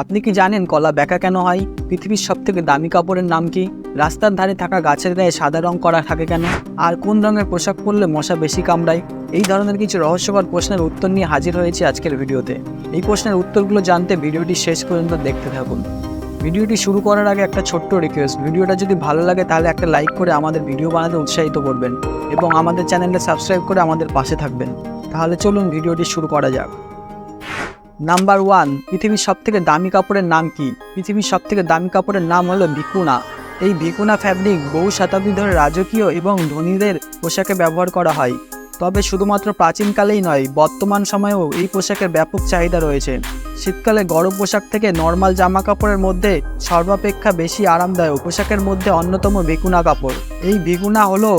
আপনি কি জানেন কলা ব্যাকা কেন হয়? পৃথিবীর সবথেকে দামি কাপড়ের নাম কি? রাস্তার ধারে থাকা গাছের গায়ে সাদা রং করা থাকে কেন? আর কোন রঙের পোশাক পরলে মশা বেশি কামড়ায়? এই ধরনের কিছু রহস্যকর প্রশ্নের উত্তর নিয়ে হাজির হয়েছে আজকের ভিডিওতে। এই প্রশ্নের উত্তরগুলো জানতে ভিডিওটি শেষ পর্যন্ত দেখতে থাকুন। ভিডিওটি শুরু করার আগে একটা ছোট্ট রিকোয়েস্ট, ভিডিওটা যদি ভালো লাগে তাহলে একটা লাইক করে আমাদের ভিডিও বানাতে উৎসাহিত করবেন এবং আমাদের চ্যানেলটা সাবস্ক্রাইব করে আমাদের পাশে থাকবেন। তাহলে চলুন ভিডিওটি শুরু করা যাক। নাম্বার 1, পৃথিবীর সবথেকে দামি কাপড়ের নাম কি? পৃথিবীর সবথেকে দামি কাপড়ের নাম হলো ভিকুনা। এই ভিকুনা ফ্যাব্রিক বহু শতাব্দী ধরে রাজকীয় এবং ধনীদের পোশাকে ব্যবহার করা হয়। তবে শুধুমাত্র প্রাচীনকালেই নয়, বর্তমান সময়েও এই পোশাকের ব্যাপক চাহিদা রয়েছে। শীতকালে গরম পোশাক থেকে নর্মাল জামা কাপড়ের মধ্যে সর্বাপেক্ষা বেশি আরামদায়ক পোশাকের মধ্যে অন্যতম ভিকুনা কাপড়। এই ভিকুনা হলো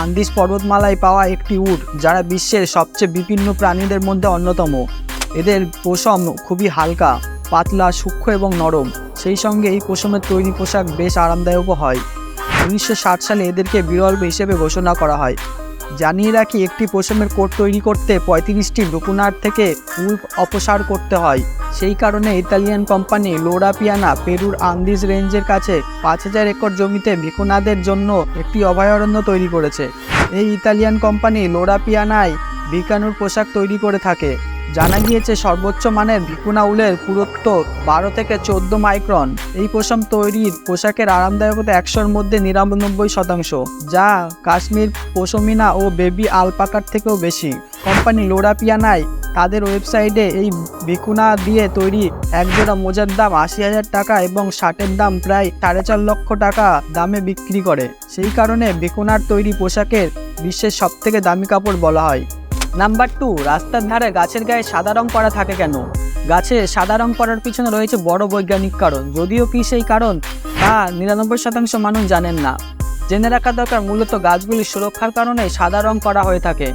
আন্দিজ পর্বতমালায় পাওয়া একটি উট, যারা বিশ্বের সবচেয়ে বিভিন্ন প্রাণীদের মধ্যে অন্যতম। এদের পশম খুবই হালকা, পাতলা, সূক্ষ্ম এবং নরম। সেই সঙ্গে এই পশমের তৈরি পোশাক বেশ আরামদায়কও হয়। 1960 সালে এদেরকে বিরল হিসেবে ঘোষণা করা হয়। জানিয়ে রাখি, একটি পশমের কোট তৈরি করতে 35টি ভিকুনার থেকে উল অপসার করতে হয়। সেই কারণে ইতালিয়ান কোম্পানি লোরা পিয়ানা পেরুর আন্দিজ রেঞ্জের কাছে 5000 একর জমিতে ভিকুনাদের জন্য একটি অভয়ারণ্য তৈরি করেছে। এই ইতালিয়ান কোম্পানি লোরা পিয়ানায় ভিকুনার পোশাক তৈরি করে থাকে। জানা গিয়েছে সর্বোচ্চ মানের ভিকুনা উলের পুরুত্ব 12 থেকে 14 মাইক্রন। এই পশম তৈরির পোশাকের আরামদায়কতা 100-র মধ্যে 99%, যা কাশ্মীর পশমিনা ও বেবি আলপাকার থেকেও বেশি। কোম্পানি লোরা পিয়ানায় তাদের ওয়েবসাইটে এই ভিকুনা দিয়ে তৈরি একজোড়া মোজার দাম 80,000 টাকা এবং শার্টের দাম প্রায় 4.5 লক্ষ টাকা দামে বিক্রি করে। সেই কারণে ভিকুনার তৈরি পোশাকের বিশ্বের সবথেকে দামি কাপড় বলা হয়। নাম্বার 2, রাস্তার ধারে গাছের গায়ে সাদা রং করা থাকে কেন? গাছে সাদা রং করার পিছনে রয়েছে বড় বৈজ্ঞানিক কারণ, যদিও কি সেই কারণ তা 99% মানুষ জানেন না। জেনে রাখা দরকার, মূলত গাছগুলির সুরক্ষার কারণে সাদা রং করা হয়ে থাকে।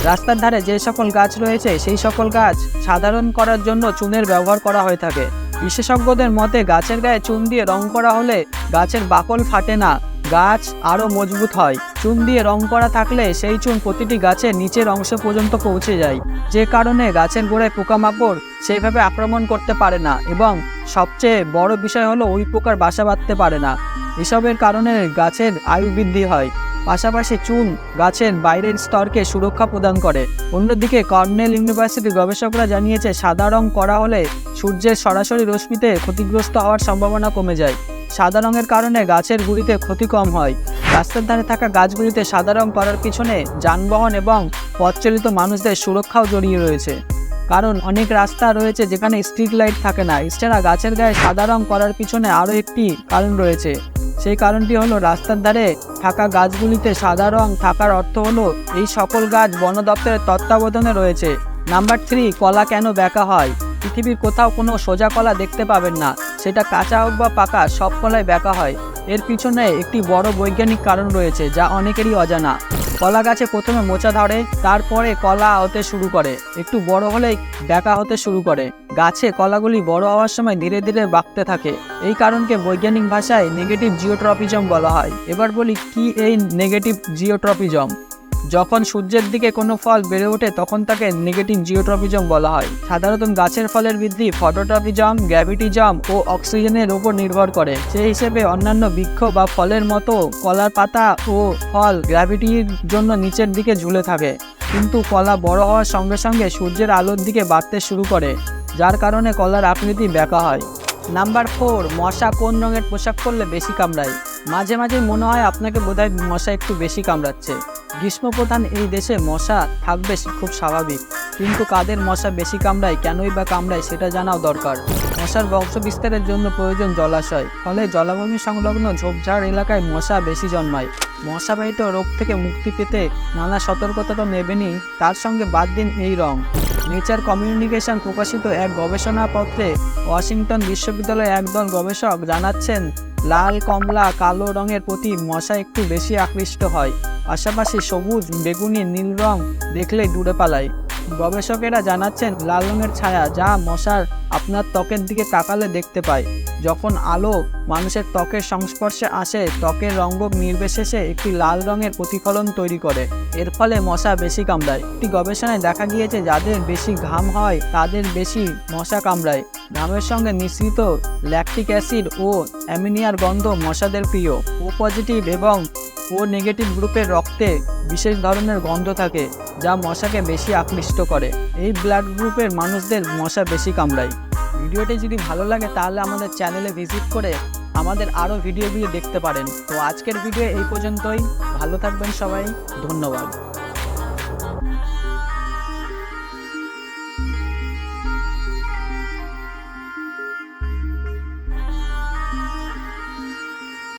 রাস্তার ধারে যে সকল গাছ রয়েছে সেই সকল গাছ সাধারণ করার জন্য চুনের ব্যবহার করা হয়ে থাকে। বিশেষজ্ঞদের মতে গাছের গায়ে চুন দিয়ে রং করা হলে গাছের বাকল ফাটে না, গাছ আরও মজবুত হয়। চুন দিয়ে রং করা থাকলে সেই চুন প্রতিটি গাছের নিচের অংশ পর্যন্ত পৌঁছে যায়, যে কারণে গাছের গোড়ায় পোকামাকড় সেইভাবে আক্রমণ করতে পারে না এবং সবচেয়ে বড় বিষয় হলো ওই পোকার বাসা বাঁধতে পারে না। এসবের কারণে গাছের আয়ু বৃদ্ধি হয়। পাশাপাশি চুন গাছের বাইরের স্তরকে সুরক্ষা প্রদান করে। অন্যদিকে কর্নেল ইউনিভার্সিটির গবেষকরা জানিয়েছে, সাদা রং করা হলে সূর্যের সরাসরি রশ্মিতে ক্ষতিগ্রস্ত হওয়ার সম্ভাবনা কমে যায়। সাদা রঙের কারণে গাছের গুঁড়িতে ক্ষতি কম হয়। রাস্তার ধারে থাকা গাছগুলিতে সাদা রং করার পিছনে যানবাহন এবং পথচালিত মানুষদের সুরক্ষাও জড়িয়ে রয়েছে। কারণ অনেক রাস্তা রয়েছে যেখানে স্ট্রিট লাইট থাকে না। এছাড়া গাছের গায়ে সাদা রং করার পিছনে আরও একটি কারণ রয়েছে। সেই কারণটি হলো, রাস্তার ধারে থাকা গাছগুলিতে সাদা রং থাকার অর্থ হলো এই সকল গাছ বন দপ্তরের তত্ত্বাবধানে রয়েছে। নাম্বার 3, কলা কেন ব্যাকা হয়? পৃথিবীর কোথাও কোনো সোজা কলা দেখতে পাবেন না, সেটা কাঁচা হোক বা পাকা, সব কলাই ব্যাকা হয়। এর পিছনে একটি বড় বৈজ্ঞানিক কারণ রয়েছে যা অনেকেরই অজানা। কলা গাছে প্রথমে মোচা ধরে, তারপরে কলা হতে শুরু করে, একটু বড় হলেই ব্যাকা হতে শুরু করে। গাছে কলাগুলি বড় হওয়ার সময় ধীরে ধীরে বাঁকতে থাকে। এই কারণকে বৈজ্ঞানিক ভাষায় নেগেটিভ জিওট্রপিজম বলা হয়। এবার বলি কি এই নেগেটিভ জিওট্রপিজম। যখন সূর্যের দিকে কোনো ফল বেড়ে ওঠে তখন তাকে নেগেটিভ জিওট্রপিজম বলা হয়। সাধারণত গাছের ফলের বৃদ্ধি ফটোট্রপিজম, গ্র্যাভিটিজম ও অক্সিজেনের উপর নির্ভর করে। সেই হিসেবে অন্যান্য বৃক্ষ বা ফলের মতো কলার পাতা ও ফল গ্র্যাভিটির জন্য নিচের দিকে ঝুলে থাকে। কিন্তু কলা বড় হওয়ার সঙ্গে সঙ্গে সূর্যের আলোর দিকে বাড়তে শুরু করে, যার কারণে কলার আকৃতি ব্যাকা হয়। নাম্বার 4, মশা কোন রঙের পোশাক পরলে বেশি কামড়ায়? মাঝে মাঝে মনে হয় আপনাকে বোধহয় মশা একটু বেশি কামড়াচ্ছে। গ্রীষ্মপ্রধান এই দেশে মশা থাকবে খুব স্বাভাবিক, কিন্তু কাদের মশা বেশি কামড়ায়, কেনই বা কামড়ায় সেটা জানাও দরকার। মশার বংশ বিস্তারের জন্য প্রয়োজন জলাশয়, ফলে জলাভূমি সংলগ্ন ঝোপঝাড় এলাকায় মশা বেশি জন্মায়। মশাবাহিত রোগ থেকে মুক্তি পেতে নানা সতর্কতা তো নেবেনই, তার সঙ্গে বাদ দিন এই রং। নেচার কমিউনিকেশন প্রকাশিত এক গবেষণাপত্রে ওয়াশিংটন বিশ্ববিদ্যালয়ের একদল গবেষক জানাচ্ছেন, লাল, কমলা, কালো রঙের প্রতি মশা একটু বেশি আকৃষ্ট হয়। পাশাপাশি সবুজ, বেগুনি, নীল রং দেখলেই দূরে পালায়। গবেষকেরা জানাচ্ছেন লাল রঙের ছায়া যা মশার আপনার ত্বকের দিকে তাকালে দেখতে পায়। যখন আলো মানুষের ত্বকের সংস্পর্শে আসে, ত্বকের রঙ নির্বিশেষে একটি লাল রঙের প্রতিফলন তৈরি করে। এর ফলে মশা বেশি কামড়ায়। একটি গবেষণায় দেখা গিয়েছে যাদের বেশি ঘাম হয় তাদের বেশি মশা কামড়ায়। ঘামের সঙ্গে মিশ্রিত ল্যাকটিক অ্যাসিড ও অ্যামোনিয়ার গন্ধ মশাদের প্রিয়। ও পজিটিভ এবং ও নেগেটিভ গ্রুপের রক্তে বিশেষ ধরনের গন্ধ থাকে যা মশাকে বেশি আকৃষ্ট করে। এই ব্লাড গ্রুপের মানুষদের মশা বেশি কামড়ায়। ভিডিওটি যদি ভালো লাগে তাহলে আমাদের চ্যানেলে ভিজিট করে আমাদের আরও ভিডিওগুলো দেখতে পারেন। তো আজকের ভিডিও এই পর্যন্তই। ভালো থাকবেন সবাই, ধন্যবাদ।